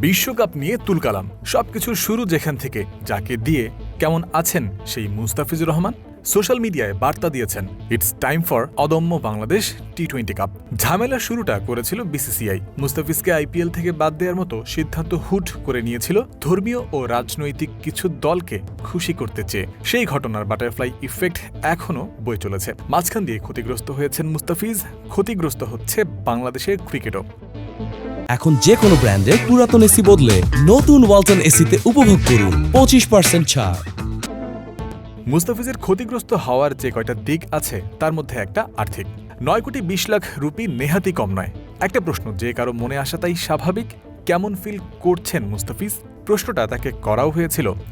বিশ্বকাপ নিয়ে তুলকালাম, সবকিছুর শুরু যেখান থেকে, যাকে দিয়ে কেমন আছেন সেই মুস্তাফিজুর রহমান সোশ্যাল মিডিয়ায় বার্তা দিয়েছেন, ইটস টাইম ফর অদম্য বাংলাদেশ টি-20 কাপ। ঝামেলার শুরুটা করেছিল বিসিসিআই। মুস্তাফিজকে আইপিএল থেকে বাদ দেওয়ার মতো সিদ্ধান্ত হুট করে নিয়েছিল ধর্মীয় ও রাজনৈতিক কিছু দলকে খুশি করতে চেয়ে। সেই ঘটনার বাটারফ্লাই ইফেক্ট এখনও বয়ে চলেছে। মাঝখান দিয়ে ক্ষতিগ্রস্ত হয়েছেন মুস্তাফিজ, ক্ষতিগ্রস্ত হচ্ছে বাংলাদেশের ক্রিকেটও। এখন যে কোনো ব্র্যান্ডের পুরাতন এসি বদলে নতুন ওয়ালটন এসিতে উপভোগ করুন 25% ছাড়। মুস্তাফিজের ক্ষতিগ্রস্ত হওয়ার যে কয়টা দিক আছে তার মধ্যে একটা আর্থিক। 9,20,00,000 রুপি নেহাতি কম নয়। একটা প্রশ্ন যে কারো মনে আসাটাই স্বাভাবিক, কেমন ফিল করছেন মুস্তাফিজ? প্রশ্নটা তাকে করাও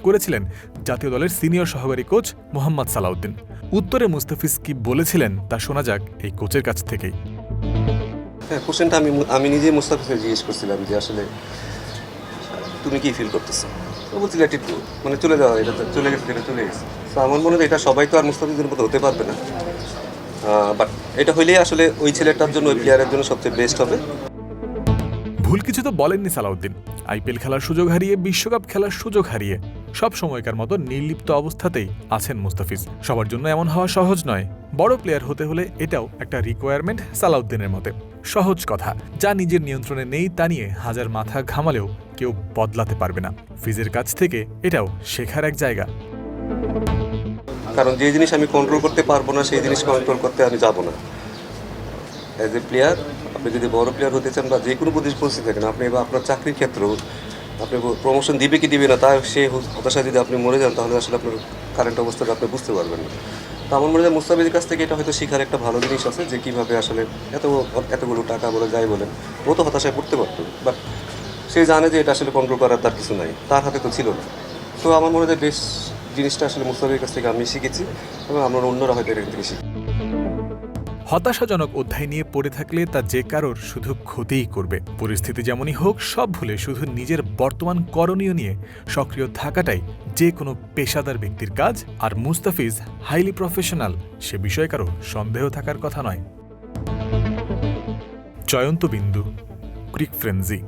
করেছিলেন জাতীয় দলের সিনিয়র সহকারী কোচ মোহাম্মদ সালাউদ্দিন। উত্তরে মুস্তাফিজ কি বলেছিলেন তা শোনা যাক এই কোচের কাছ থেকেই। হ্যাঁ, কোশ্চেনটা আমি নিজেই মুস্তাফিজকে জিজ্ঞেস করছিলাম যে আসলে তুমি কি ফিল করতেছো? ও বলছিল লেট ইট গো, মানে চলে যাওয়া, এটা চলে গেছে, এটা চলে গেছে। তো আমার মনে হয় এটা সবাই তো আর মুস্তাফিজের মতো হতে পারবে না, বাট এটা হইলেই আসলে ওই ছেলেটার জন্য, ওই প্লেয়ারের জন্য সবচেয়ে বেস্ট হবে। ভুল কিছু তো বলেননি সালাউদ্দিন। আইপিএল খেলার সুযোগ হারিয়ে, বিশ্বকাপ খেলার সুযোগ হারিয়ে সব সময়কার মতো নির্লিপ্ত অবস্থাতেই আছেন মুস্তাফিজ। সবার জন্য এমন হওয়া সহজ নয়। বড় প্লেয়ার হতে হলে এটাও একটা রিকোয়ারমেন্ট সালাউদ্দিনের মতে। সহজ কথা, যা নিজের নিয়ন্ত্রণে নেই তা নিয়ে হাজার মাথা ঘামালেও কেউ বদলাতে পারবে না। ফিজের কাছ থেকে এটাও শেখার এক জায়গা। কারণ যে জিনিস আমি কন্ট্রোল করতে পারবো না সেই জিনিস কন্ট্রোল করতে আমি যাব না। অ্যাজ এ প্লেয়ার, আপনি যদি বড় প্লেয়ার হতে চান বা যে কোনো পরিস্থিতি থাকেন, আপনি বা আপনার চাকরির ক্ষেত্রেও আপনি প্রমোশন দিবে কি দিবে না তা সে হতাশায় যদি আপনি মরে যান, তাহলে আসলে আপনার কারেন্ট অবস্থাটা আপনি বুঝতে পারবেন না। তো আমার মনে হয় মুস্তাফিজের কাছ থেকে এটা হয়তো শেখার একটা ভালো জিনিস আছে, যে কীভাবে আসলে এতগুলো টাকা বলে যাই বলেন, ও তো হতাশায় পড়তে পারতো, বাট সে জানে যে এটা আসলে কন্ট্রোল করার তার কিছু নাই, তার হাতে তো ছিল না। তো আমার মনে হয় বেশ জিনিসটা আসলে মুস্তাফিজের কাছ থেকে আমি শিখেছি এবং আমরা অন্যরা হয়তো এর থেকে শিখি। হতাশাজনক অধ্যায় নিয়ে পড়ে থাকলে তা যে কারোর শুধু ক্ষতিই করবে। পরিস্থিতি যেমনই হোক, সব ভুলে শুধু নিজের বর্তমান করণীয় নিয়ে সক্রিয় থাকাটাই যে কোনো পেশাদার ব্যক্তির কাজ। আর মুস্তাফিজ হাইলি প্রফেশনাল, সে বিষয়ে কারো সন্দেহ থাকার কথা নয়। জয়ন্ত বিন্দু, ক্রিক ফ্রেন্সি।